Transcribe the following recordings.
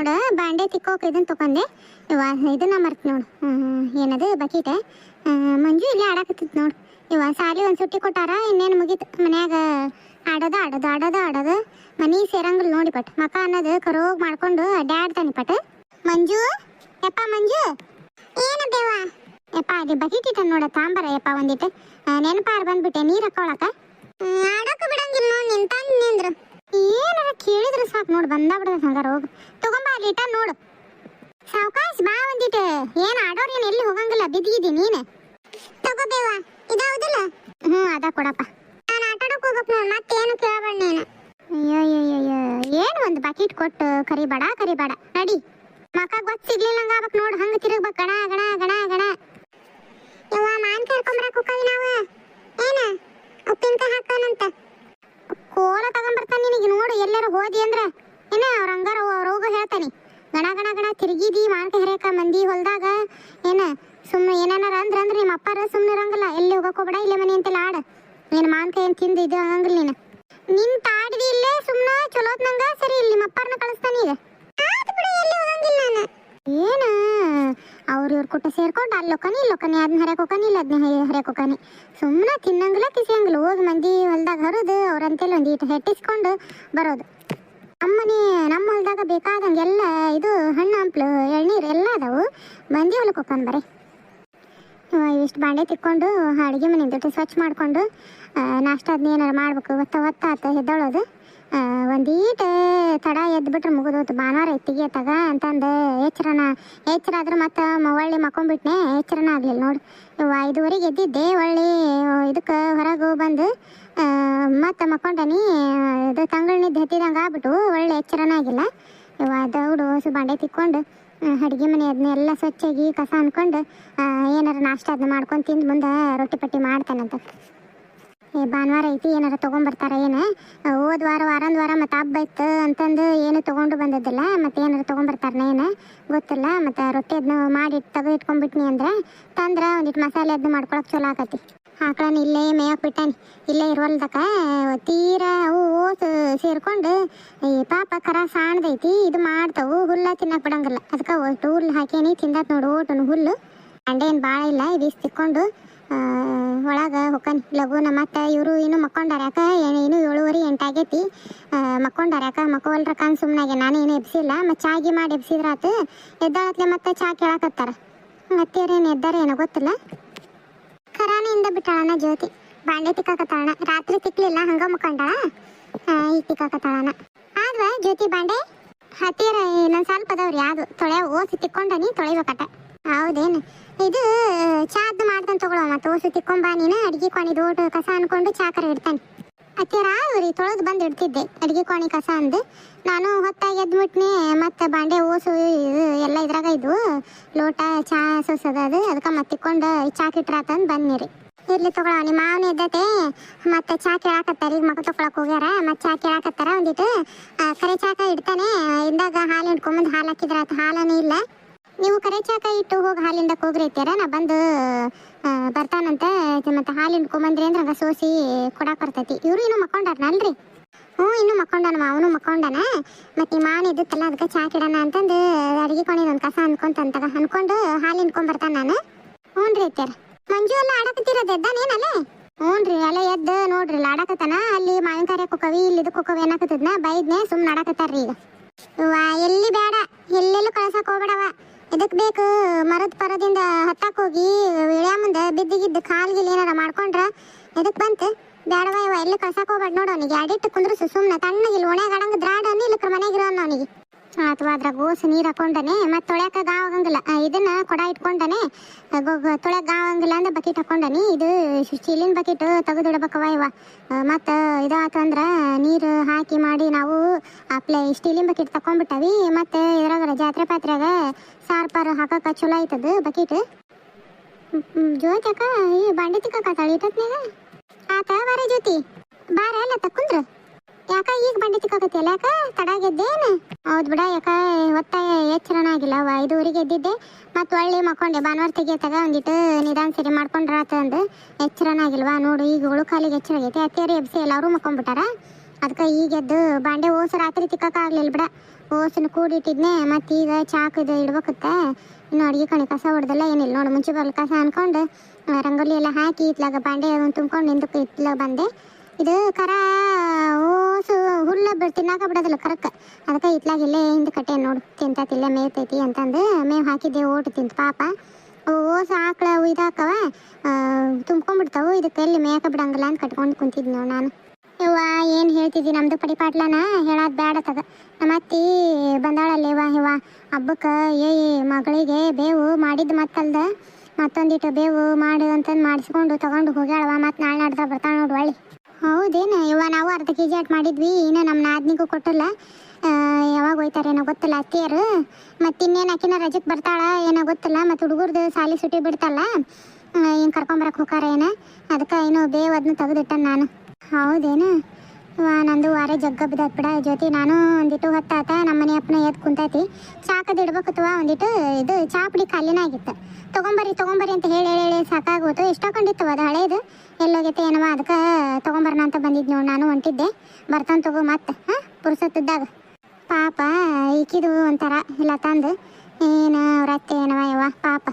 ನೋಡು ಬಾಂಡೆ ತಿಕ್ಕೋಕೆ ಇದನ್ನ ತಗೊಂಡೆ. ಇವ ಇದನ್ನ ಮರ್ತ್ ನೋಡು, ಏನದು ಬಕೀಟ. ಮಂಜು ಇಲ್ಲೇ ಆಡಾಕತ್ತಿತ್ತು ನೋಡು. ಇವ ಸಾಲಿ ಒಂದು ಸುಟ್ಟಿ ಕೊಟ್ಟಾರ, ಇನ್ನೇನು ಮುಗೀತು. ಮನ್ಯಾಗ ಆಡೋದು ಮನಿ ಸೇರಂಗಿಲ್ಲ ನೋಡಿ ಪಟ್. ಮಕ ಅನ್ನೋದು ಕರೋಗ್ ಮಾಡ್ಕೊಂಡು ಅಡ್ಡಾಡ್ತಾನೆ ಪಟ್. ಮಂಜು ಯಪ್ಪ ಮಂಜು, ಏನು ಬೇವ ಯಪ್ಪ ಅಲ್ಲಿ ಬಕೀಟ್ ಇಟ್ಟ ನೋಡ, ತಾಂಬರ ಯಪ್ಪ ಒಂದಿಟ್ಟು. ನೆನಪಾರ ಬಂದ್ಬಿಟ್ಟೆ ನೀರು ಹಾಕೊಳಕ. ಆಡೋಕೆ ಬಿಡಂಗಿಲ್ಲ ನೋಡಿ, ನಿಂತಂದ್ರು ಏನಾರ ಕೇಳಿದ್ರೆ ಸಾಕು ನೋಡಿ, ಬಂದಾಬಿಡ್ದ ಹಂಗಾರ. ಹೋಗು ತಗೊಂಬ, ಅಲ್ಲಿ ಇಟ್ಟ ನೋಡು. ಸಾವಕಾಶ ಬಾ ಒಂದಿಟ್ಟು. ಏನು ಆಡೋರು ಏನು ಎಲ್ಲಿ ಹೋಗಂಗಿಲ್ಲ, ಬಿದ್ದಿದ್ದಿ ನೀನು. ತಗೋಬೇವ, ಇದಾವುದಿಲ್ಲ? ಅದ ಕೊಡಪ್ಪ. ನಾನು ಆಟಾಡಕ್ಕೆ ಹೋಗ್ಬೇಕು ನೋಡಿ, ಮತ್ತೇನು ಕೇಳಬೇಡ ನೀನು. ಅಯ್ಯೋ ಏನು ಒಂದು ಬಕೆಟ್ ಕೊಟ್ಟು ಕರಿಬೇಡ ನಡಿ. ಮಕ ಗೊತ್ತು ಸಿಗ್ಲಿಲ್ಲಂಗ ಆಗ್ಬೇಕು ನೋಡು, ಹಂಗೆ ತಿರುಗ್ಬೇಕು ಗಣ ಗಣ ಗಣ ಗಣ. ಯವ್ವ ಮಾನ್ ಕರ್ಕೊಂಬರಕ್ಕೆ ಹೋಗವಿ ನಾವು. ಏನ ಉಪ್ಪಿನಕಾಯಿ ಹಾಕೋಣಂತ ಕೋಲ ತಗೊಂಬರ್ತಾನೆ ನಿನಗೆ ನೋಡು. ಎಲ್ಲರೂ ಹೋದಿ ಅಂದ್ರೆ ಏನ ಅವ್ರ ಹಂಗಾರ ಅವ್ರೋಗ ಹೇಳ್ತಾನೆ, ಗಣ ಗಣ ಗಣ ತಿರುಗಿದಿ ಮಾನ್ಕಾಯಿ ಹರಿಯಕ ಮಂದಿ ಹೊಲ್ದಾಗ. ಏನ ಸುಮ್ಮನೆ ಏನಾರ ಅಂದ್ರೆ ನಿಮ್ಮ ಅಪ್ಪಾರ ಸುಮ್ಮನೆ ಇರಂಗಿಲ್ಲ. ಎಲ್ಲಿ ಹೋಗಕ್ಕೆ ಹೋಗ್ಬೇಡ, ಇಲ್ಲೇ ಮನೆ ಅಂತೆಲ್ಲ ಆಡ. ನೀನು ಮಾನ್ಕಾಯಿ ಏನು ತಿಂದು ಇದು ಆಗಂಗಿಲ್ಲ. ನೀನು ತಾಡ್ದಿ ಇಲ್ಲೇ ಸುಮ್ಮನೆ ಚಲೋತ್ ನಂಗ. ಸರಿ, ಇಲ್ಲಿ ನಿಮ್ಮ ಅಪ್ಪಾರನ್ನ ಕಳಿಸ್ತಾನೆ ಈಗ. ಎಲ್ಲಿ ಹೋಗಂಗಿಲ್ಲ ನಾನು. ಏನು ಇವ್ರ ಕೊಟ್ಟು ಸೇರ್ಕೊಂಡು ಅಲ್ಲೊಕ್ಕನಿ ಇಲ್ಲೊಕ್ಕನಿ, ಅದನ್ನ ಹರಿಯಕ್ಕೆ ಹೋಗನಿ ಇಲ್ಲ ಅದನ್ನ ಹರಿಯಕ್ಕೆ ಹೋಗನಿ. ಸುಮ್ಮನೆ ತಿನ್ನಂಗಿಲ್ಲ ಕಿಸಿಯಂಗಿಲ್ಲ. ಹೋಗಿ ಮಂದಿ ಹೊಲ್ದಾಗ ಹರಿದು ಅವ್ರಂತೆಲ್ಲ ಒಂದು ಈಟು ಹೆಟ್ಟಿಸ್ಕೊಂಡು ಬರೋದು. ನಮ್ಮ ಹೊಲ್ದಾಗ ಬೇಕಾದಂಗೆ ಎಲ್ಲ ಇದು ಹಣ್ಣು ಹಂಪ್ಲು ಎಳ್ನೀರು ಎಲ್ಲ ಅದಾವು. ಮಂದಿ ಹೊಲಕ್ಕೆ ಹೋಗ್ತಾನೆ ಬರೀ. ಇಷ್ಟು ಬಾಂಡೆ ತಿಕ್ಕೊಂಡು ಅಡುಗೆ ಮನೆ ದೊಡ್ಡ ಸ್ವಚ್ಛ ಮಾಡಿಕೊಂಡು ನಾಷ್ಟ ಅದನ್ನ ಏನಾರು ಮಾಡ್ಬೇಕು. ಹೊತ್ತಾತ ಎದ್ದೊಳೋದು. ಒಂದೀಟು ತಡ ಎದ್ಬಿಟ್ರೆ ಮುಗಿದೋತು. ಭಾನುವಾರ ಎತ್ತಿಗೆ ತಗ ಅಂತಂದು ಎಚ್ಚರ ಆದ್ರೆ ಮತ್ತೆ ಒಳ್ಳೆ ಮಕ್ಕೊಂಬಿಟ್ನೆ. ಎಚ್ಚರನ ಆಗಲಿಲ್ಲ ನೋಡಿ. 5:30 ಎದ್ದಿದ್ದೆ. ಒಳ್ಳೆ ಇದಕ್ಕೆ ಹೊರಗೆ ಬಂದು ಮತ್ತೆ ಮಕ್ಕೊಂಡನಿ. ಇದು ತಂಗಳನಿದ್ದು ಹತ್ತಿದಂಗೆ ಆಗ್ಬಿಟ್ಟು ಒಳ್ಳೆ ಎಚ್ಚರನ ಆಗಿಲ್ಲ. ದೌಡು ಹೊಸ ಬಾಂಡೆ ತಿಕ್ಕೊಂಡು ಅಡುಗೆ ಮನೆ ಅದನ್ನೆಲ್ಲ ಸ್ವಚ್ಛಾಗಿ ಕಸ ಅನ್ಕೊಂಡು ಏನಾರ ನಾಷ್ಟ ಅದನ್ನ ಮಾಡ್ಕೊಂಡು ತಿಂದು ಮುಂದೆ ರೊಟ್ಟಿ ಪಟ್ಟಿ ಮಾಡ್ತಾನಂತ. ಭಾನುವಾರ ಐತಿ, ಏನಾರ ತೊಗೊಂಬರ್ತಾರ ಏನು. ಹೋದ ವಾರೊಂದು ವಾರ ಮತ್ತು ಹಬ್ಬ ಇತ್ತು ಅಂತಂದು ಏನು ತೊಗೊಂಡು ಬಂದದ್ದಿಲ್ಲ. ಮತ್ತು ಏನಾರು ತೊಗೊಂಬರ್ತಾರನ ಏನು ಗೊತ್ತಿಲ್ಲ. ಮತ್ತು ರೊಟ್ಟಿ ಅದನ್ನ ಮಾಡಿ ಇಟ್ಕೊಂಡ್ಬಿಟ್ನಿ ಅಂದ್ರೆ ತಂದ್ರೆ ಒಂದಿಟ್ಟು ಮಸಾಲೆ ಅದನ್ನ ಮಾಡ್ಕೊಳಕ್ಕೆ ಚಲೋ ಆಕತಿ. ಆಕಳನ್ನ ಇಲ್ಲೇ ಮೇಯಕ್ಕೆ ಬಿಟ್ಟಾನಿ. ಇಲ್ಲೇ ಇರುವಲ್ದಕ್ಕ ತೀರಾ ಅವು ಸೇರ್ಕೊಂಡು ಈ ಪಾಪ ಕರ ಸಾಣದೈತಿ. ಇದು ಮಾಡ್ತಾವು, ಹುಲ್ಲ ತಿನ್ನಕ್ಕೆ ಬಿಡಂಗಿಲ್ಲ. ಅದಕ್ಕೆ ಒಟ್ಟು ಹುಲ್ಲು ಹಾಕೇನಿ, ತಿಂದತ್ ನೋಡು ಓಟನು ಹುಲ್ಲು. ಅಂಡೆ ಏನು ಭಾಳ ಇಲ್ಲ. ಇದು ತಿಕ್ಕೊಂಡು ಒಳಗೆ ಹೊಕ್ಕನಿ ಲಘುನ. ಮತ್ತು ಇವರು ಇನ್ನೂ ಮಕ್ಕೊಂಡಾರ. ಯಾಕೆ ಇನ್ನೂ 7:30 8 ಆಗೈತಿ. ಮಕ್ಕೊಂಡಾರ. ಯಾಕೆ ಮಕ್ಕವಲ್ರ ಕಾನ್ ಸುಮ್ಮನಾಗೆ ನಾನು ಏನು ಎಬ್ಸಿಲ್ಲ. ಮತ್ತು ಚಾಗಿ ಮಾಡಿ ಎಬ್ಸಿದ್ರಾತು. ಎದ್ದಾಳತ್ಲೆ ಮತ್ತೆ ಚಾ ಕೇಳಾಕತ್ತಾರ. ಮತ್ತೇರೇನು ಎದ್ದಾರೇನೋ ಗೊತ್ತಿಲ್ಲ. ಖರಾನಿಂದ ಬಿಟ್ಟಾಳನ ಜ್ಯೋತಿ. ಬಾಂಡೆ ತಿಕ್ಕಾಕತ್ತಾಳನ. ರಾತ್ರಿ ತಿಕ್ಲಿಲ್ಲ, ಹಂಗ ಮುಕ್ಕೊಂಡಾಳ. ಈಗ ತಿಕ್ಕಾಕತ್ತಾಳನ. ಆದ್ವ ಜ್ಯೋತಿ ಬಾಂಡೆ ಹತ್ತಿರ ಇನ್ನೊಂದು ಸ್ವಲ್ಪ ಅದಾವ್ರಿ. ಯಾವುದು ಓಸಿ ತಿಕ್ಕೊಂಡನಿ, ತೊಳಿಬೇಕಟ. ಹೌದೇನು? ಇದು ಚಾ ಅದು ಮಾಡ್ತಾನೆ ತಗೊಳ್ಳೋ. ಮತ್ತು ಓಸು ತಿಕ್ಕೊಂಬ ನೀನು. ಅಡುಗೆ ಕೋಣಿ ದೊಡ್ಡ ಕಸ ಅನ್ಕೊಂಡು ಚಾಕರ ಇಡ್ತಾನೆ. ಹತ್ತಿರ ಅವ್ರಿ ತೊಳೆದು ಬಂದು ಇಡ್ತಿದ್ದೆ ಅಡುಗೆ ಕೋಣಿ ಕಸ ಅಂದು. ನಾನು ಹೊತ್ತಾಗಿ ಎದ್ಬಿಟ್ನಿ. ಮತ್ತು ಬಾಂಡೆ ಓಸು ಎಲ್ಲ ಇದ್ರಾಗ ಇದ್ವು. ಲೋಟ ಚಾ ಸೋಸದ ಅದು. ಅದಕ್ಕೆ ಮತ್ತೆ ತಿಕ್ಕೊಂಡು ಚಾಕಿಟ್ರಾತಂದು ಬಂದ್ನಿರಿ. ಇರ್ಲಿ ತಗೊಳ. ನಿಮ್ಮ ಮಾವನ ಎದ್ದತೆ ಮತ್ತೆ ಚಾ ಕೇಳಾಕತ್ತಾರ. ಈಗ ಮಕ್ಕ ತೊಗೊಳಕ್ ಹೋಗ್ಯಾರ. ಮತ್ತೆ ಚಾ ಕೇಳಾಕತ್ತಾರ. ಒಂದಿಟ್ಟು ಕರೆ ಚಾಕ ಇಡ್ತಾನೆ. ಇಂದಾಗ ಹಾಲು ಹಿಂಡ್ಕೊಂಬಂದು ಹಾಲು ಹಾಕಿದ್ರಾತ. ಹಾಲನೇ ಇಲ್ಲ. ನೀವು ಕರೆ ಚಾಕ ಇಟ್ಟು ಹೋಗಿ ಹಾಲಿಂದಕ್ಕೆ ಹೋಗ್ರಿ ಐತ್ಯಾರ. ನಾ ಬಂದು ಬರ್ತಾನಂತೆ. ಮತ್ತು ಹಾಲು ಹಿಂಡ್ಕೊಂಬಂದ್ರಿ ಅಂದ್ರೆ ಹಂಗೆ ಸೋಸಿ ಕೊಡಾಕ್ ಬರ್ತೈತಿ. ಇವರು ಇನ್ನೂ ಮಕ್ಕೊಂಡಾರನಲ್ರಿ? ಇನ್ನೂ ಮಕ್ಕೊಂಡನ. ಅವನು ಮಕ್ಕೊಂಡನ. ಮತ್ತು ನಿಮ್ಮ ಮಾವನ ಇದ್ದಿತ್ತಲ್ಲ, ಅದಕ್ಕೆ ಚಾ ಕಿಡೋಣ ಅಂತಂದು ಅಡುಗೆ ಕೊಣಿದೊಂದು ಕಸ ಅನ್ಕೊಂತಂತಾಗ ಅನ್ಕೊಂಡು ಹಾಲು ಹಿಂಡ್ಕೊಂಬರ್ತಾನೆ ನಾನು. ಹ್ಞೂ ರೀ ಐತ್ಯಾರ. ಮಂಜು ಎಲ್ಲ ಆಡಕತ್ತಿರೋದು ಎದ್ದಾನೇನಲ್ಲೇ? ಹ್ಞೂ ರೀ, ಅಲ್ಲೇ ಎದ್ದು ನೋಡ್ರಿ ಆಡಕತ್ತಾನ. ಅಲ್ಲಿ ಮಾವಿನ ಕಾರ್ಯಕ್ಕೆ ಹೋಗವಿ, ಇಲ್ಲಿ ಇದಕ್ಕೆ ಹೋಗವಿ ಏನಾಕತ್ತದ್ನ ಬೈದ್ನೆ. ಸುಮ್ಮನೆ ಆಡಕತ್ತಾರ್ರಿ ಈಗ. ಎಲ್ಲಿ ಬೇಡ, ಎಲ್ಲೆಲ್ಲೂ ಕಳ್ಸಕ್ಕೆ ಹೋಗ್ಬೇಡವ. ಇದಕ್ಕೆ ಬೇಕು ಮರದ ಹತ್ತಕ್ಕೆ ಹೋಗಿ ಇಳಿಯ ಮುಂದೆ ಬಿದ್ದಿಗಿದ್ದು ಕಾಲ್ಗಿಲ್ ಏನಾರ ಮಾಡ್ಕೊಂಡ್ರ ಇದಕ್ಕೆ ಬಂತು. ಬೇಡವ ಇವ ಎಲ್ಲಿ ಕಳ್ಸಕ್ಕೆ ಹೋಗ್ಬೇಡ. ನೋಡು ಅವನಿಗೆ ಅಡಿಟ್ಟು ಕುಂದ್ರಸು. ಸುಮ್ಮನೆ ತಣ್ಣಗಿಲ್ಲ ಒಣಗ ಆಡಂಗ ದ್ರಾಡನು ಇಲ್ಲಕ್ರ ಮನೆಗಿರೋನು ಅವನಿಗೆ. ಅಥವಾ ಅದ್ರಾಗ ಓಸು ನೀರು ಹಾಕೊಂಡನೆ. ಮತ್ತು ತೊಳ್ಯಾಕ ಗಾವಾಗಂಗಿಲ್ಲ. ಇದನ್ನ ಕೊಡ ಇಟ್ಕೊಂಡನೆ. ತೊಳ್ಯಾಕ ಗಾವಾಗಂಗಿಲ್ಲ ಅಂದ್ರೆ ಬಕೆಟ್ ಹಾಕೊಂಡನಿ. ಇದು ಸ್ಟೀಲಿನ ಬಕೆಟ್ ತೆಗೆದಿಡ್ಬೇಕವ ಇವ. ಮತ್ತು ಇದಾತಂದ್ರೆ ನೀರು ಹಾಕಿ ಮಾಡಿ ನಾವು ಸ್ಟೀಲಿನ ಬಕೆಟ್ ತಕೊಂಡ್ಬಿಟ್ಟವಿ. ಮತ್ತು ಇದ್ರಾಗ ಜಾತ್ರೆ ಪಾತ್ರೆಯಾಗ ಸಾರು ಹಾಕಕ್ಕೆ ಚಲೋ ಆಯ್ತದ ಬಕೆಟ್. ಜ್ಯೋತಿ ಅಕ್ಕ ಈ ಬಾಂಡೆ ತಿಕ್ಕಾಕತ್ತಾಳ ಇಟ್ಟತ್ನಾಗ. ಆತ ಬಾರ ಜ್ಯೋತಿ, ಬಾರ ಎಲ್ಲ ತಕ್ಕೊಂಡ್ರ. ಯಾಕ ಈಗ ಬಂಡಿ ತಿಕ್ಕಾಕತ್ತಿಯಲ್ಲ? ಯಾಕ ತಡಾಗೆದ್ದೇನು? ಹೌದು ಬಿಡ. ಯಾಕ ಹೊತ್ತಾಯ ಎಚ್ಚರನ ಆಗಿಲ್ಲ. 5:30 ಎದ್ದಿದ್ದೆ. ಮತ್ತು ಒಳ್ಳೆ ಮಕ್ಕೊಂಡೆ. ಭಾನುವಾರ ತೆಗಿಯತ್ತಾಗ ಒಂದಿಟ್ಟು ನಿಧಾನ ಸರಿ ಮಾಡ್ಕೊಂಡ್ರಾತ ಅಂದು ಎಚ್ಚರನ ಆಗಿಲ್ವಾ. ನೋಡು ಈಗ ಉಳುಕಾಲಿಗೆ ಎಚ್ಚರ ಆಗೈತೆ. ಅತ್ತೇರಿ ಎಬ್ಸಿ ಎಲ್ಲರೂ ಮಕ್ಕೊಂಡ್ಬಿಟ್ಟಾರ. ಅದಕ್ಕೆ ಈಗ ಎದ್ದು ಬಾಂಡೆ ಓಸು ರಾತ್ರಿ ತಿಕ್ಕಾಗಲಿಲ್ಲ ಬಿಡ. ಓಸನ ಕೂಡಿಟ್ಟಿದ್ನೆ. ಮತ್ತು ಈಗ ಚಾಕದು ಇಡ್ಬೇಕತ್ತ. ಇನ್ನು ಅಡುಗೆ ಕಣೆ ಕಸ ಹೊಡೆದಲ್ಲ ಏನಿಲ್ಲ ನೋಡಿ. ಮುಂಚೆ ಬರಲು ಕಸ ಅನ್ಕೊಂಡು ರಂಗೋಲಿ ಎಲ್ಲ ಹಾಕಿ ಇತ್ಲಾಗ ಬಾಂಡೆ ತುಂಬ್ಕೊಂಡು ನಿಂದಕ್ಕೆ ಇತ್ಲಾಗ ಬಂದೆ. ಇದು ಕರ ಓಸು ಹುಲ್ಲ ತಿನ್ನಾಕ ಬಿಡೋದಿಲ್ಲ ಕರಕ್ಕೆ. ಅದಕ್ಕೆ ಇತ್ಲಾಗ ಇಲ್ಲೇ ಹಿಂದೆ ಕಟ್ಟೆ ನೋಡು ತಿಂತತಿಲ್ಲ ಮೇಯ್ತೈತಿ ಅಂತಂದು ಮೇವು ಹಾಕಿದ್ದೆ ಓಟು ತಿಂತ ಪಾಪ. ಓಸು ಆಕಳ ಇದಾಕವ ತುಂಬ್ಕೊಂಡ್ಬಿಡ್ತಾವು. ಇದಕ್ಕೆ ಎಲ್ಲಿ ಮೇಯಕ ಬಿಡಂಗಿಲ್ಲ ಅಂತ ಕಟ್ಕೊಂಡು ಕುಂತಿದ್ವಿ ನೋಡಿ ನಾನು. ಇವ್ವ ಏನು ಹೇಳ್ತಿದ್ದಿ ನಮ್ಮದು ಪಡಿಪಾಟ್ಲನ ಹೇಳೋದು ಬೇಡ ತಗ. ನಮ್ಮ ಅತ್ತಿ ಬಂದಾಳಲ್ಲೇವ ಇವ ಹಬ್ಬಕ್ಕೆ ಮಗಳಿಗೆ ಬೇವು ಮಾಡಿದ್ದು ಮತ್ತಲ್ದ ಮತ್ತೊಂದಿಟ್ಟು ಬೇವು ಮಾಡು ಅಂತಂದು ಮಾಡಿಸ್ಕೊಂಡು ತೊಗೊಂಡು ಹೋಗ್ಯಾಳವ. ಮತ್ತು ನಾಳೆ ನಾಡ್ದ ಬರ್ತಾಳೆ ನೋಡು ಒಳ್ಳೆ. ಹೌದೇನು ಇವ ನಾವು ಅರ್ಧ ಕೆ ಜಿ ಆಟ್ ಮಾಡಿದ್ವಿ. ಇನ್ನು ನಮ್ಮ ನಾದ್ನಿಗೂ ಕೊಟ್ಟಿಲ್ಲ. ಯಾವಾಗ ಹೋಯ್ತಾರೇನೋ ಗೊತ್ತಿಲ್ಲ ಅತ್ತಿಯರು. ಮತ್ತು ಇನ್ನೇನು ಆಕಿನ ರಜಕ್ಕೆ ಬರ್ತಾಳ ಏನೋ ಗೊತ್ತಿಲ್ಲ. ಮತ್ತು ಹುಡುಗರ್ದು ಸಾಲಿ ಸುಟ್ಟಿ ಬಿಡ್ತಲ್ಲ ಹಿಂಗೆ ಕರ್ಕೊಂಬರಕ್ಕೆ ಹೋಗಾರ ಏನೋ. ಅದಕ್ಕೆ ಏನೋ ಬೇವು ಅದನ್ನ ತೆಗೆದಿಟ್ಟ ನಾನು. ಹೌದೇನು ನಂದು ವಾರ ಜಗ್ಗ ಬಿದ್ದತ್ ಬಿಡ ಜ್ಯೋತಿ. ನಾನು ಒಂದಿಟ್ಟು ಹೊತ್ತಾತ ನಮ್ಮ ಮನೆ ಅಪ್ಪನ ಎದ್ದು ಕುಂತೈತಿ. ಚಾಕದು ಇಡ್ಬೇಕತ್ವ ಒಂದಿಟ್ಟು. ಇದು ಚಾ ಪುಡಿ ಖಾಲಿನ ಆಗಿತ್ತು. ತೊಗೊಂಬರಿ ಅಂತ ಹೇಳಿ ಹೇಳಿ ಸಾಕಾಗೋತು. ಎಷ್ಟೊಂಡಿತ್ತು ಅದು ಹಳೇದು ಎಲ್ಲೋಗೈತೆ ಏನವ. ಅದಕ್ಕೆ ತೊಗೊಂಬರೋಣ ಅಂತ ಬಂದಿದ್ದು ನೋಡಿ ನಾನು. ಹೊಂಟಿದ್ದೆ ಬರ್ತಾನೆ ತಗೋ ಮತ್ತೆ ಪುರ್ಸತ್ತಿದ್ದಾಗ. ಪಾಪ ಈಕಿದು ಒಂಥರ ಇಲ್ಲ ತಂದು ಏನು ಅವ್ರ ಅತ್ತೆ ಏನವ ಯವ್ವ ಪಾಪ.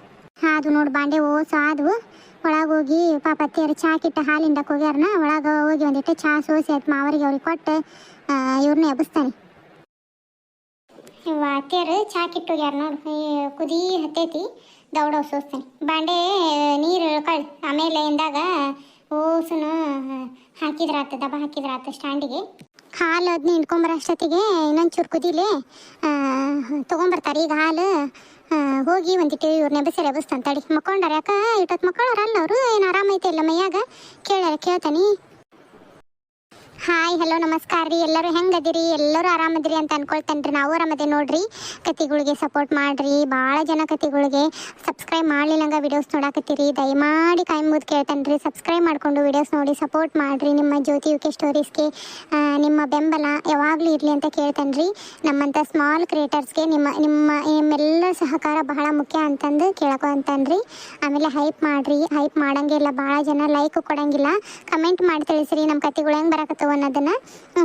ಅದು ನೋಡಿ ಬಾಂಡೆ ಓಸು ಆದವು. ಒಳಗೆ ಹೋಗಿ ಪಾಪ ಅತ್ತಿಯರು ಚಾ ಕಿಟ್ಟ ಹಾಲಿಂಡಕ್ಕೆ ಹೋಗ್ಯಾರನ. ಒಳಗೆ ಹೋಗಿ ಒಂದಿಟ್ಟು ಚಾ ಸೋಸಿ ಆಯ್ತು ಮಾವರಿಗೆ ಅವ್ರಿಗೆ ಕೊಟ್ಟು ಇವ್ರನ್ನ ಎಬ್ಬಿಸ್ತಾನೆ. ಇವ ಅತ್ತಿಯರು ಚಾ ಕಿಟ್ಟು ಹೋಗ್ಯಾರ ನೋಡಿ. ಕುದಿ ಹತ್ತೈತಿ ದೌಡವ್ ಸೋಸ್ತಾನೆ. ಬಾಂಡೆ ನೀರು ಕಳ್ ಆಮೇಲೆ ಎಂದಾಗ ಓಸನು ಹಾಕಿದ್ರಾತ ದಬ್ಬ ಹಾಕಿದ್ರಾತ ಸ್ಟ್ಯಾಂಡಿಗೆ. ಹಾಲು ಅದನ್ನ ಹಿಂಡ್ಕೊಂಬರ ಅಷ್ಟೊತ್ತಿಗೆ ಇನ್ನೊಂಚೂರು ಕುದಿಲಿ ತೊಗೊಂಬರ್ತಾರೆ ಈಗ ಹಾಲು. ಹೋಗಿ ಒಂದಿಟ್ಟು ಇವ್ರನ್ನ ಎಬ್ಬಿಸ್ತಾನೆ ತಡಿ. ಮಕ್ಕೊಂಡಾರ ಯಾಕೆ ಇಟ್ಟೊತ್ತು ಮಕ್ಕಳಾರಲ್ಲ ಅವರು. ಏನು ಆರಾಮೈತೆ ಇಲ್ಲ ಮೈಯಾಗ ಕೇಳ್ತಾನೆ. ಹಾಯ್ ಹಲೋ ನಮಸ್ಕಾರ ರೀ. ಎಲ್ಲರೂ ಹೆಂಗದಿರಿ? ಎಲ್ಲರೂ ಆರಾಮದಿರಿ ಅಂತ ಅನ್ಕೊಳ್ತೇನೆ ರೀ. ನಾವು ಆರಾಮದೇ ನೋಡ್ರಿ. ಕತಿಗಳಿಗೆ ಸಪೋರ್ಟ್ ಮಾಡಿರಿ. ಭಾಳ ಜನ ಕತಿಗಳಿಗೆ ಸಬ್ಸ್ಕ್ರೈಬ್ ಮಾಡಲಿಲ್ಲಂಗ ವಿಡಿಯೋಸ್ ನೋಡಾಕತ್ತೀರಿ. ದಯಮಾಡಿ ಕೈ ಮುದ್ದು ಕೇಳ್ತೇನೆ ರೀ. ಸಬ್ಸ್ಕ್ರೈಬ್ ಮಾಡಿಕೊಂಡು ವಿಡಿಯೋಸ್ ನೋಡಿ ಸಪೋರ್ಟ್ ಮಾಡಿರಿ. ನಿಮ್ಮ ಜ್ಯೋತಿ ಯುಕೆ ಸ್ಟೋರೀಸ್ಗೆ ನಿಮ್ಮ ಬೆಂಬಲ ಯಾವಾಗಲೂ ಇರಲಿ ಅಂತ ಕೇಳ್ತೇನೆ ರೀ. ನಮ್ಮಂಥ ಸ್ಮಾಲ್ ಕ್ರಿಯೇಟರ್ಸ್ಗೆ ನಿಮ್ಮೆಲ್ಲರ ಸಹಕಾರ ಬಹಳ ಮುಖ್ಯ ಅಂತಂದು ಕೇಳ್ಕೊತಾನೆ ರೀ. ಆಮೇಲೆ ಹೈಪ್ ಮಾಡಿರಿ. ಹೈಪ್ ಮಾಡೋಂಗಿಲ್ಲ ಭಾಳ ಜನ ಲೈಕ್ ಕೊಡೋಂಗಿಲ್ಲ. ಕಮೆಂಟ್ ಮಾಡಿ ತಿಳಿಸ್ರಿ ನಮ್ಮ ಕತೆಗಳು ಹೆಂಗೆ ಬರಕತ್ತವ ಅನ್ನೋದನ್ನು.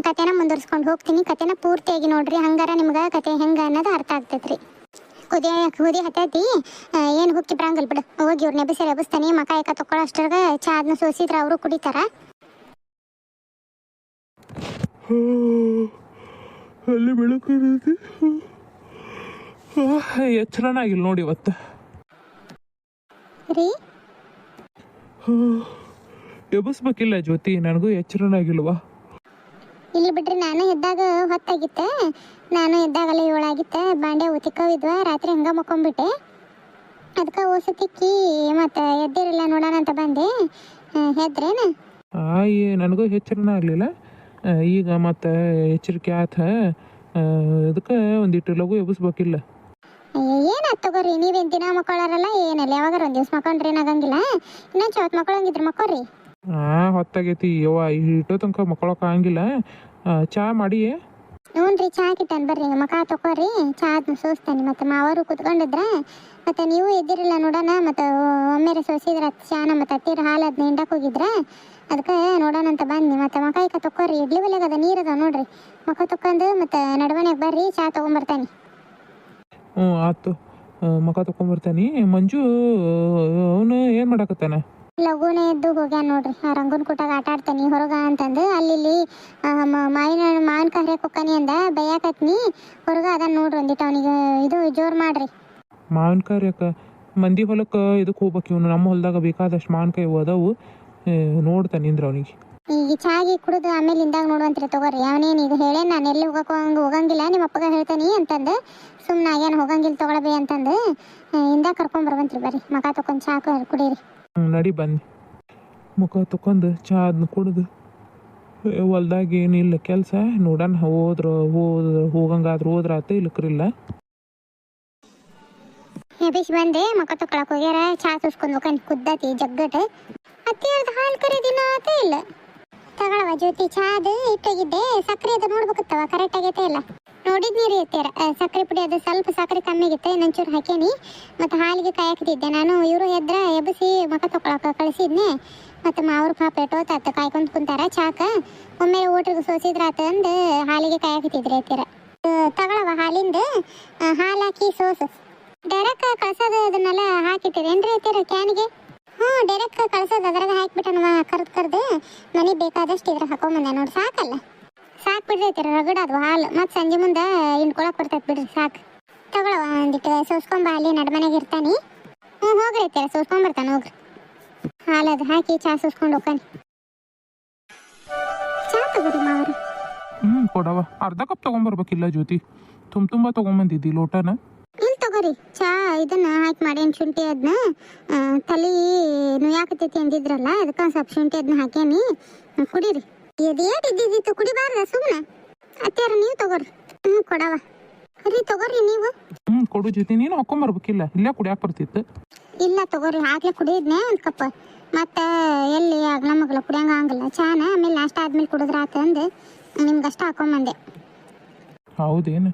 ಕತೆನ ಮುಂದುವರ್ಸ್ಕೊಂಡು ಹೋಗ್ತೀನಿ. ಕತೆನ ಪೂರ್ತಿಯಾಗಿ ನೋಡ್ರಿ. ಹಂಗಾರ ನಿಮ್ಗೆ ಕತೆ ಹೆಂಗೆ ಅನ್ನೋದು ಅರ್ಥ ಆಗ್ತೈತ್ರಿ. ಕುದಿ ಹತ್ತೈತಿ ಏನು ಹುಕ್ಕಿ ಬರಂಗಲ್ ಬಿಡು. ಹೋಗಿ ಇವ್ರನ್ನ ಎಬ್ಬಿಸ್ತಾನೆ. ಮಕ ಏಕ ತೊಗೊಳ್ಳೋ ಅಷ್ಟ್ರಾಗ ಚಾ ಅದನ್ನ ಸೋಸಿದ್ರೆ ಅವರು ಕುಡಿತಾರ. ಅಲ್ಲಿ ಬೆಳಕು ಎಚ್ಚರನಾಗಿಲ್ಲ ನೋಡಿ ಇವತ್ತು ರೀ. ಎಬ್ಬಿಸ್ಬೇಕಿಲ್ಲ ಜ್ಯೋತಿ, ನನಗೂ ಎಚ್ಚರನಾಗಿಲ್ವಾ? ಇಲ್ಲಿ ಬಿಡ್ರಿ, ನಾನು ಎದ್ದಾಗ ಹೊತ್ತಾಗಿತ್ತೆ. ನಾನು ಎದ್ದಾಗಲ್ಲ 7 ಆಗಿತ್ತೆ. ಬಾಂಡೆ ಉತಿಕ್ಕವಿದ್ವ ರಾತ್ರಿ ಹಂಗೆ ಮಕ್ಕೊಂಬಿಟ್ಟೆ. ಅದಕ್ಕೆ ಓಸು ತಿಕ್ಕಿ ಮತ್ತು ಎದ್ದಿರಲ್ಲ ನೋಡೋಣ ಅಂತ ಬಂದೆ. ಹೆದ್ರೇನು? ನನಗೂ ಎಚ್ಚರನ ಆಗಲಿಲ್ಲ. ಈಗ ಮತ್ತೆ ಎಚ್ಚರಿಕೆ ಆತ. ಅದಕ್ಕೆ ಒಂದಿಟ್ಟು ಲಘು ಎಬ್ಬಿಸ್ಬೇಕಿಲ್ಲ. ಏನಾಯ್ತು ತಗೋರಿ. ನೀವೇನು ದಿನ ಮಕ್ಕಳಾರಲ್ಲ ಏನಲ್ಲ. ಯಾವಾಗಾರ ಒಂದು ದಿವ್ಸ ಮಕ್ಕೊಂಡ್ರಿ ಏನಾಗಂಗಿಲ್ಲ. ಇನ್ನೊಂದು ಚೌತ್ ಮಕ್ಕಳಂಗಿದ್ರೆ ಮಕ್ಕೋರಿ. ಹೊತ್ತಾಗೈತಿ ಯವ್ವ, ಇಟ್ಟೋ ತನಕ ಮಕ್ಕಳಕ್ಕೆ ಆಗಂಗಿಲ್ಲ. ಚಾ ಮಾಡಿ. ಹ್ಞೂ ರೀ, ಚಾ ಕಿಟ್ಟನ್ ಬರ್ರಿ. ಮಕ ತಗೋರಿ. ಚಾ ಅದನ್ನ ಸೋಸ್ತಾನೆ. ಮತ್ತು ಮಾವರು ಕುತ್ಕೊಂಡಿದ್ರೆ ಮತ್ತು ನೀವು ಎದ್ದಿರಲ್ಲ ನೋಡೋಣ. ಮತ್ತು ಒಮ್ಮೆರೆ ಸೋಸಿದ್ರೆ ಚಾನ ಮತ್ತು ಹತ್ತಿರ ಹಾಲು ಅದನ್ನ ಹಿಂಡಕ್ಕೆ ಹೋಗಿದ್ರೆ ಅದಕ್ಕೆ ನೋಡೋಣ ಅಂತ ಬಂದು. ಮತ್ತು ಮಕ ಈಗ ತಗೋರಿ. ಇಡ್ಲಿ ಬೆಲೆಗೆ ಅದ ನೀರು ಅದ ನೋಡ್ರಿ. ಮಕ ತಕ್ಕೊಂಡು ಮತ್ತು ನಡುವನೆಗೆ ಬರ್ರಿ. ಚಾ ತೊಗೊಂಬರ್ತಾನೆ. ಆಯ್ತು, ಮಕ ತಗೊಂಬರ್ತಾನೆ. ಮಂಜು ಅವನು ಏನು ಮಾಡಾಕತ್ತಾನ? ಲಘುನೇ ಎದ್ದು ಹೋಗ್ಯಾನ ನೋಡ್ರಿ. ರಂಗನ ಕುಟಾಗ ಆಟ ಆಡ್ತಾನೆ ಹೊರಗ ಅಂತಂದು. ಅಲ್ಲಿ ಮಾವಿನಕಾಯಿ ಹರಿಯಕ್ಕೆ ಹೋಗ್ತಾನೆ ಅಂದ ಬೈಯಾಕತ್ನಿ. ಹೊರಗ ಅದನ್ನ ನೋಡ್ರಿ ಒಂದಿಟ್ಟು ಅವನಿಗೆ ಇದು ಜೋರು ಮಾಡ್ರಿ. ಮಾವಿನಕಾಯಿ ಹರಿಯಕ್ಕೆ ಮಂದಿ ಹೊಲಕ್ಕೆ ಇದಕ್ಕೆ ಹೋಗ್ಬೇಕು. ಇವನು ನಮ್ಮ ಹೊಲದಾಗ ಬೇಕಾದಷ್ಟು ಮಾವಿನಕಾಯಿ ಅದಾವು. ನೋಡ್ತಾನೆ ಇಂದ್ರ ಅವನಿಗೆ. ಈಗ ಚಾಗಿ ಕುಡಿದು ಆಮೇಲೆ ಇಂದಾಗ ನೋಡುವಂತ್ರಿ ತಗೋರಿ. ಅವನೇನು ಈಗ ಹೇಳೇ ನಾನು ಎಲ್ಲಿ ಹೋಗಂಗಿಲ್ಲ ನಿಮ್ಮ ಅಪ್ಪಗ ಹೇಳ್ತಾನೆ ಅಂತಂದು ಸುಮ್ಮನೆ ಆಗ್ಯಾನ. ಹೋಗಂಗಿಲ್ಲ ತಗೊಳ್ಬೇ ಅಂತಂದು ಇಂದಾಗ ಕರ್ಕೊಂಬರ್ಬಂತ್ರಿ. ಬರ್ರಿ ಮಕ ತಗೊಂಡು ಚಾ ಕುಡೀರಿ. ನಡಿ ಬನ್ನಿ. ಮುಖ ತಗೊಂಡು ಚಾ ಅದನ್ನ ಕುಡಿದು ಹೊಲ್ದಾಗ ಏನಿಲ್ಲ ಕೆಲಸ ನೋಡೋಣ. ಹೋಗಂಗಾದ್ರೆ ಹೋದ್ರೆ ಆತ, ಇಲ್ಲಕ್ರಿಲ್ಲ. ಎಬ್ಬಿಸಿ ಬಂದೆ. ಮಕ ತಗೊಳಕ್ ಹೋಗ್ಯಾರ. ಚಾ ಸುಸ್ಕೊಂಡು ಹೋಗ್ಕೊಂಡು ಕುದ್ದತಿ ಜಗ್ಗಟ್. ಅತ್ತಿಯರ್ದು ಹಾಲು ಕರೆದಿನ ಆತ ಇಲ್ಲ. ತಗೊಳವ ಜ್ಯೋತಿ. ಚಾ ಅದು ಇಟ್ಟೋಗಿದ್ದೆ. ಸಕ್ಕರೆ ಅದು ನೋಡ್ಬೇಕತ್ತವ ಕರೆಕ್ಟ್ ಆಗೈತೆ ಇಲ್ಲ. ನೋಡಿದ್ನಿ ರೀ ಅತ್ತಿಯರ. ಸಕ್ಕರೆ ಪುಡಿ ಅದು ಸ್ವಲ್ಪ ಸಕ್ಕರೆ ಕಮ್ಮಿ ಆಗಿತ್ತು. ಇನ್ನೊಂಚೂರು ಹಾಕೇನಿ. ಮತ್ತು ಹಾಲಿಗೆ ಕಾಯಕತ್ತಿದ್ದೆ ನಾನು. ಇವರು ಎದ್ರ ಎಬ್ಬಿಸಿ ಮಕ ತಗೊಳಕ ಕಳಿಸಿದ್ನೆ. ಮತ್ತು ಮಾವ್ರ ಪಾಪ ಎಟ್ಟೋತಾತ ಕಾಯ್ಕೊಂಡು ಕುಂತಾರ ಚಾಕ. ಒಮ್ಮೆ ಓಟ್ರಿಗೆ ಸೋಸಿದ್ರಾತ ಅಂದು ಹಾಲಿಗೆ ಕಾಯಕತ್ತಿದ್ರಿ ಅತ್ತಿಯರ. ತಗೊಳವ ಹಾಲಿಂದ ಹಾಲು ಹಾಕಿ ಸೋಸು ಡೈರೆಕ್ಟ್ ಕಳ್ಸೋದು ಅದನ್ನೆಲ್ಲ ಹಾಕಿಟ್ಟಿರೇನ್ರಿ ಐತಿರ ಕ್ಯಾನಿಗೆ? ಹ್ಞೂ ಡೈರೆಕ್ಟ್ ಕಳ್ಸೋದು ಅದ್ರಾಗ ಹಾಕಿಬಿಟ್ಟು ನಮ್ಮ ಕರ್ದು ಮನೆಗೆ ಬೇಕಾದಷ್ಟು ಇದ್ರ ಹಾಕೊಂಬಂದೆ ನೋಡಿ. ಸಾಕಲ್ಲ, ಸಾಕು ಬಿಡ್ರಿ ಐತಿರ ರಗಡದು ಹಾಲು. ಮತ್ತು ಸಂಜೆ ಮುಂದೆ ಹಿಂಡ್ಕೊಳಕ್ಕೆ ಬರ್ತೈತೆ ಬಿಡ್ರಿ, ಸಾಕು. ತಗೊಳವ ಒಂದಿಟ್ಟು ಸೋಸ್ಕೊಂಬ ಅಲ್ಲಿ ನಡ್ಮನೆಗೆ ಇರ್ತಾನೆ. ಹ್ಞೂ ಹೋಗ್ರಿ ಐತಿರ ಸೋಸ್ಕೊಂಬರ್ತಾನೆ ಹೋಗ್ರಿ. ಹಾಲದು ಹಾಕಿ ಚಾ ಸೋಸ್ಕೊಂಡು ಹೋಗ್ತಾನೆ. ಚಾ ತಗೋರಿ ಮಾವರು. ಕೊಡವ ಅರ್ಧ ಕಪ್ ತೊಗೊಂಬರ್ಬೇಕಿಲ್ಲ ಜ್ಯೋತಿ, ತುಂಬ ತೊಗೊಂಬಂದಿದ್ದಿ ಲೋಟನ. ಇಲ್ಲಿ ತಗೋರಿ ಚಾ ಇದನ್ನ ಹಾಕಿ ಮಾಡೇನು ಶುಂಠಿ ಅದನ್ನ ತಲೆ ನುಯ್ಯಾಕತೈತಿ ಅಂದಿದ್ರಲ್ಲ, ಅದಕ್ಕೆ ಒಂದು ಸ್ವಲ್ಪ ಶುಂಠಿ ಅದನ್ನ ಹಾಕೇನಿ, ಕುಡೀರಿ. ಎದೇಟ್ ಇದ್ದಿದ್ದಿತ್ತು ಕುಡಿಬಾರ್ದ ಸುಮ್ಮನೆ. ಅತ್ಯಾರ ನೀವು ತಗೋರಿ. ಕೊಡವ ರೀ ತಗೋರಿ ನೀವು. ಕೊಡು ಜ್ಯೋತಿ, ನೀನು ಹಾಕೊಂಬರ್ಬೇಕಿಲ್ಲ, ಇಲ್ಲೇ ಕುಡಿಯಾಕೆ ಬರ್ತಿತ್ತು. ಇಲ್ಲ ತಗೋರಿ, ಹಾಕ್ಲೆ ಕುಡಿದ್ನೆ ಒಂದು ಕಪ್. ಮತ್ತು ಎಲ್ಲಿ ಆಗ್ಲ ಮಗ್ಲ ಕುಡಿಯಂಗ ಆಗಲ್ಲ ಚಾನ, ಆಮೇಲೆ ನಾಷ್ಟ ಆದ್ಮೇಲೆ ಕುಡಿದ್ರ ಆತ ಅಂದು ನಿಮ್ಗಷ್ಟ ಹಾಕೊಂಬಂದೆ. ಹೌದೇನು?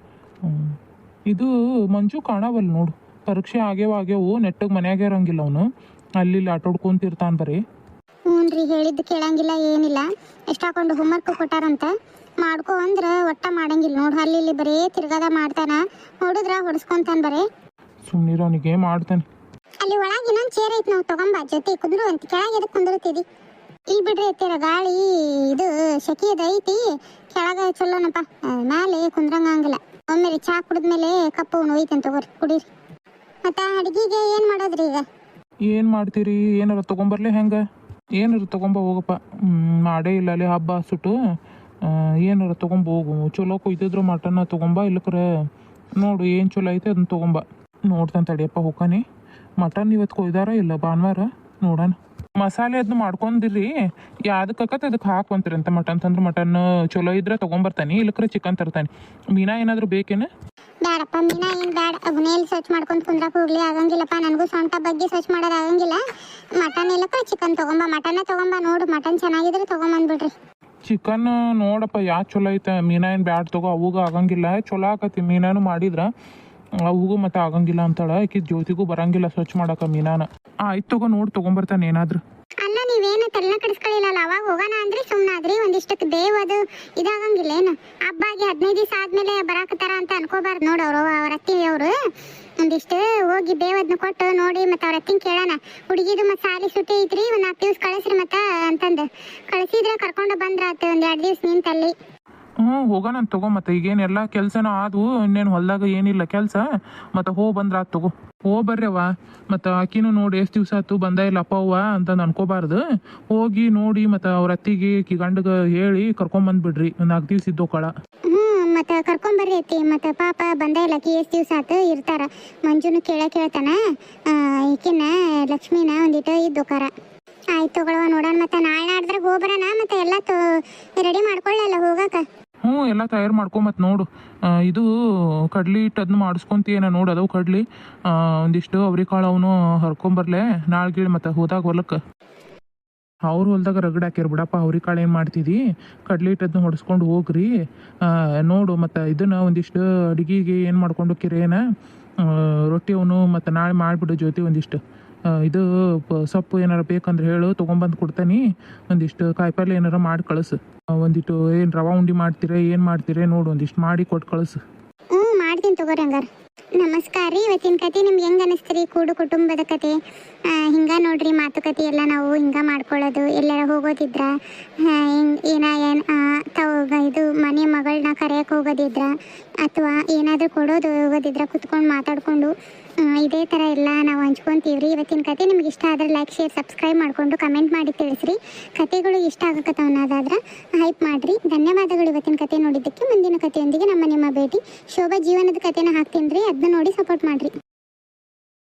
ಇದು ಮಂಜು ಕಾಣವಲ್ಲ ನೋಡು, ಪರೀಕ್ಷೆ ಆಗ್ಯಾವು ನೆಟ್ಟಗೆ ಮನ್ಯಾಗ ಇರಂಗಿಲ್ಲ ಅವನು, ಅಲ್ಲಿ ಆಟಾಡ್ಕೊಂತಿರ್ತಾನೆ ಬರೀ. ಹ್ಞೂ ರೀ, ಹೇಳಿದ್ದು ಕೇಳಂಗಿಲ್ಲ ಏನಿಲ್ಲ. ಎಷ್ಟು ಹಾಕೊಂಡು ಹೋಮ್ವರ್ಕ್ ಕೊಟ್ಟಾರಂತ ಮಾಡ್ಕೊ ಅಂದ್ರೆ ಒಟ್ಟ ಮಾಡಂಗಿಲ್ಲ ನೋಡು. ಅಲ್ಲಿ ಬರೀ ತಿರ್ಗಾದ ಮಾಡ್ತಾನ, ಹೊಡಿದ್ರ ಹೊಡಿಸ್ಕೊಂತಾನೆ ಬರೀ. ಸುಮ್ಮನಿರೋ, ಅವನಿಗೆ ಮಾಡ್ತಾನೆ. ಅಲ್ಲಿ ಒಳಗೆ ಇನ್ನೊಂದು ಚೇರ್ ಐತಿ, ನಾವು ತಗೊಂಬ ಜೊತೆ ಕುಂದ್ರು ಅಂತ. ಕೆಳಗೆ ಎದಕ್ಕೆ ಕುಂದಿರ್ತಿದಿ? ಇಲ್ಲಿ ಬಿಡ್ರಿ ಐತಿರ ಗಾಳಿ ಇದು ಶೆಕಿಯದ ಐತಿ, ಕೆಳಗೆ ಚಲೋನಪ್ಪ, ಮೇಲೆ ಕುಂದ್ರಂಗಿಲ್ಲ. ಒಮ್ಮೆ ಚಾ ಕುಡಿದ್ಮೇಲೆ ಕಪ್ಪು ನೋಯ್ತಂತ ತಗೋರಿ, ಕುಡೀರಿ. ಮತ್ತು ಅಡುಗೆಗೆ ಏನು ಮಾಡೋದ್ರಿ ಈಗ? ಏನು ಮಾಡ್ತೀರಿ? ಏನಾರ ತೊಗೊಂಬರ್ಲಿ ಹೆಂಗೆ? ಏನಾರ ತೊಗೊಂಬ ಹೋಗಪ್ಪ. ಮಾಡೇ ಇಲ್ಲ ಅಲ್ಲಿ ಹಬ್ಬ ಸುಟ್ಟು, ಏನಾರ ತೊಗೊಂಬ ಹೋಗು. ಚಲೋ ಕೊಯ್ತಿದ್ರು ಮಟನ್ನ ತೊಗೊಂಬ, ಇಲ್ಲಕ್ರೆ ನೋಡು ಏನು ಚಲೋ ಐತೆ ಅದನ್ನ ತೊಗೊಂಬ. ನೋಡ್ತಾನೆ ತಡಿಯಪ್ಪ ಹೋಗ್ತಾನೆ. ಮಟನ್ ಇವತ್ತು ಕೊಯ್ದಾರ ಇಲ್ಲ ಭಾನುವಾರ ನೋಡೋಣ. ಮಸಾಲೆ ಅದನ್ನ ಮಾಡ್ಕೊಂಡಿರಿ, ಯಾವ್ದಕ್ಕತ್ತೆ ಅದಕ್ಕೆ ಹಾಕುವಂತೀರಿ ಅಂತ. ಮಟನ್ ತಂದ್ರೆ ಮಟನ್ ಚಲೋ ಇದ್ರೆ ತೊಗೊಂಬರ್ತಾನೆ, ಇಲ್ಲಕ್ರೆ ಚಿಕನ್ ತರ್ತಾನೆ. ಮೀನಾ ಏನಾದರೂ ಬೇಕೇನು? ಬೇಡಪ್ಪ, ಮೀನಾ ಏನು ಬೇಡ. ಅವನೇಲಿ ಸ್ವಚ್ಛ ಮಾಡ್ಕೊಂಡು ಕುಂದ್ರಕ್ಕೆ ಹೋಗ್ಲಿ ಆಗಂಗಿಲ್ಲಪ್ಪ. ನನಗೂ ಸೊಂಟ ಬಗ್ಗೆ ಸ್ವಚ್ಛ ಮಾಡೋದು ಆಗಂಗಿಲ್ಲ. ಮಟನ್ ಇಲ್ಲಕ್ಕ ಚಿಕನ್ ತೊಗೊಂಬ. ಮಟನ್ನ ತೊಗೊಂಬ ನೋಡು, ಮಟನ್ ಚೆನ್ನಾಗಿದ್ರೆ ತೊಗೊಂಬಂದ್ಬಿಡ್ರಿ. ಚಿಕನ್ ನೋಡಪ್ಪ ಯಾಕೆ ಚಲೋ ಐತೆ. ಮೀನಾ ಏನು ಬ್ಯಾಡ ತಗೋ, ಅವಾಗ ಆಗಂಗಿಲ್ಲ. ಚಲೋ ಆಕತಿ ಮೀನಾನು ಮಾಡಿದ್ರೆ, ಅವುಗೂ ಮತ್ತೆ ಆಗಂಗಿಲ್ಲ ಅಂತಾಳ. ಆಕಿ ಜ್ಯೋತಿಗೂ ಬರಂಗಿಲ್ಲ ಸ್ವಚ್ಛ ಮಾಡಕ ಮೀನಾನ. ಆಯ್ತು ತಗೋ, ನೋಡಿ ತೊಗೊಂಬರ್ತಾನೆ ಏನಾದ್ರು. ಅಲ್ಲ ನೀವೇನು ತಲೆನ ಕಡಿಸ್ಕೊಳ್ಳಿಲ್ಲಲ್ಲ, ಅವಾಗ ಹೋಗೋಣ ಅಂದ್ರೆ ಸುಮ್ಮನಾದ್ರಿ. ಒಂದಿಷ್ಟಕ್ಕೆ ಬೇವದು ಇದಾಗಂಗಿಲ್ಲ ಏನು? ಹಬ್ಬಾಗಿ 15 ದಿವಸ ಆದ್ಮೇಲೆ ಬರಾಕತ್ತಾರ ಅಂತ ಅನ್ಕೋಬಾರ್ದು ನೋಡು. ಅವ್ರ ಅತ್ತಿಯವರು ಒಂದಿಷ್ಟು ಹೋಗಿ ಬೇವದ್ನ ಕೊಟ್ಟು ನೋಡಿ, ಮತ್ತೆ ಅವ್ರ ಅತ್ತಿನ ಕೇಳೋಣ. ಹುಡುಗಿದು ಮತ್ತೆ ಸಾಲಿ ಸುಟ್ಟಿ ಐತ್ರಿ, ಒಂದು 4 ದಿವಸ ಕಳಿಸ್ರಿ ಮತ್ತೆ ಅಂತಂದು ಕಳಿಸಿದ್ರೆ ಕರ್ಕೊಂಡು ಬಂದ್ರಾತ. ಒಂದು 2 ದಿವಸ ನಿಂತಲ್ಲಿ. ಹೋಗೋಣ ಅಂತ ತಗೋ. ಮತ್ತೆ ಈಗೇನೆಲ್ಲ ಕೆಲಸನ ಆದವು, ಇನ್ನೇನು ಹೊಲ್ದಾಗ ಏನಿಲ್ಲ ಕೆಲಸ. ಮತ್ತೆ ಬಂದ್ರ ಆತು ತಗೋ. ಬರ್ರವ್ವ. ಮತ್ತು ಆಕಿನೂ ನೋಡಿ ಎಷ್ಟು ದಿವಸ ಆಯ್ತು ಬಂದ ಇಲ್ಲಪ್ಪ ಅವ್ವ ಅಂತಂದು ಅನ್ಕೋಬಾರ್ದು. ಹೋಗಿ ನೋಡಿ ಮತ್ತೆ ಅವ್ರ ಅತ್ತಿಗೆ ಗಂಡಗೆ ಹೇಳಿ ಕರ್ಕೊಂಬಂದ್ಬಿಡ್ರಿ. ಒಂದು 4 ದಿವಸ ಇದ್ದೋಕಳ. ಮತ್ತೆ ಕರ್ಕೊಂಬರ್ರಿ ಐತಿ. ಮತ್ತೆ ಪಾಪ ಬಂದ ಇಲ್ಲಕಿ ಎಷ್ಟು ದಿವಸ ಆತು ಇರ್ತಾರ. ಮಂಜುನು ಕೇಳ್ತಾನ, ಈಕಿನ ಲಕ್ಷ್ಮಿನ ಒಂದಿಟ್ಟು ಇದ್ದೋಕಾರ. ಆಯ್ತು ತಗೊಳವ, ನೋಡೋಣ. ಮತ್ತೆ ನಾಳೆ ನಾಡ್ದಾಗ ಹೋಗ್ಬರೋಣ. ಮತ್ತೆ ಎಲ್ಲ ರೆಡಿ ಮಾಡ್ಕೊಳ್ಳಲ್ಲ ಹೋಗಾಕ. ಎಲ್ಲ ತಯಾರು ಮಾಡ್ಕೊಂಬತ್ ನೋಡು. ಇದು ಕಡ್ಲಿ ಹಿಟ್ಟು ಅದನ್ನ ಮಾಡಿಸ್ಕೊಂತೀನ ನೋಡು. ಅದವು ಕಡ್ಲಿ ಒಂದಿಷ್ಟು ಅವ್ರಿಕಾಳು ಅವನು ಹರ್ಕೊಂಬರ್ಲೆ ನಾಳ್ಗೀಳು. ಮತ್ತೆ ಹೋದಾಗ ಹೊಲಕ್ಕೆ ಅವ್ರ ಹೊಲ್ದಾಗ ರಗಡ್ ಹಾಕ್ಯಾರ ಬಿಡಪ್ಪ. ಅವ್ರಿಕಾಳು ಏನು ಮಾಡ್ತಿದ್ದಿ, ಕಡ್ಲಿ ಹಿಟ್ಟು ಅದನ್ನ ಹೊಡೆಸ್ಕೊಂಡು ಹೋಗ್ರಿ ನೋಡು. ಮತ್ತು ಇದನ್ನು ಒಂದಿಷ್ಟು ಅಡುಗೆಗೆ ಏನು ಮಾಡ್ಕೊಂಡು ಕಿರೇನ ರೊಟ್ಟಿ ಅವನು ಮತ್ತು ನಾಳೆ ಮಾಡಿಬಿಡು ಜ್ಯೋತಿ. ಒಂದಿಷ್ಟು ಇದು ಸೊಪ್ಪು ಏನಾರು ಬೇಕಂದ್ರೆ ಹೇಳು, ತೊಗೊಂಬಂದು ಕೊಡ್ತಾನೆ. ಒಂದಿಷ್ಟು ಕಾಯಿಪಲ್ಲೆ ಏನಾರ ಮಾಡಿ ಕಳಿಸು. ಒಂದಿಟ್ಟು ಏನು ರವಾ ಉಂಡೆ ಮಾಡ್ತೀರ ಏನು ಮಾಡ್ತೀರ ನೋಡು, ಒಂದಿಷ್ಟು ಮಾಡಿ ಕೊಟ್ಟು ಕಳಿಸು. ಮಾಡ್ತೀನಿ ತಗೋರಿ ಹಂಗಾರ. ನಮಸ್ಕಾರ ರೀ. ಇವತ್ತಿನ ಕತೆ ನಿಮ್ಗೆ ಹೆಂಗೆ ಅನಿಸ್ತೀರಿ? ಕೂಡು ಕುಟುಂಬದ ಕತೆ ಹಿಂಗೆ ನೋಡ್ರಿ. ಮಾತುಕತೆ ಎಲ್ಲ ನಾವು ಹಿಂಗೆ ಮಾಡ್ಕೊಳ್ಳೋದು. ಎಲ್ಲಾರ ಹೋಗೋದಿದ್ರ ಇದು ಮನೆ ಮಗಳನ್ನ ಕರೆಯೋಕೆ ಹೋಗೋದಿದ್ರ ಅಥವಾ ಏನಾದರೂ ಕೊಡೋದು ಹೋಗೋದಿದ್ರ ಕುತ್ಕೊಂಡು ಮಾತಾಡ್ಕೊಂಡು ಇದೇ ಥರ ಎಲ್ಲ ನಾವು ಹಂಚ್ಕೊತೀವಿ ರೀ. ಇವತ್ತಿನ ಕತೆ ನಿಮ್ಗೆ ಇಷ್ಟ ಆದರೆ ಲೈಕ್ ಶೇರ್ ಸಬ್ಸ್ಕ್ರೈಬ್ ಮಾಡಿಕೊಂಡು ಕಮೆಂಟ್ ಮಾಡಿ ತಿಳಿಸ್ರಿ. ಕತೆಗಳು ಇಷ್ಟ ಆಗಕತ್ತವನ್ನಾದ್ರೆ ಹೈಪ್ ಮಾಡಿರಿ. ಧನ್ಯವಾದಗಳು ಇವತ್ತಿನ ಕತೆ ನೋಡಿದ್ದಕ್ಕೆ. ಮುಂದಿನ ಕತೆಯೊಂದಿಗೆ ನಿಮ್ಮ ಭೇಟಿ. ಶೋಭಾ ಜೀವನದ ಕತೆನ ಹಾಕ್ತೀನಿ ರೀ, ಅದನ್ನ ನೋಡಿ ಸಪೋರ್ಟ್ ಮಾಡಿರಿ.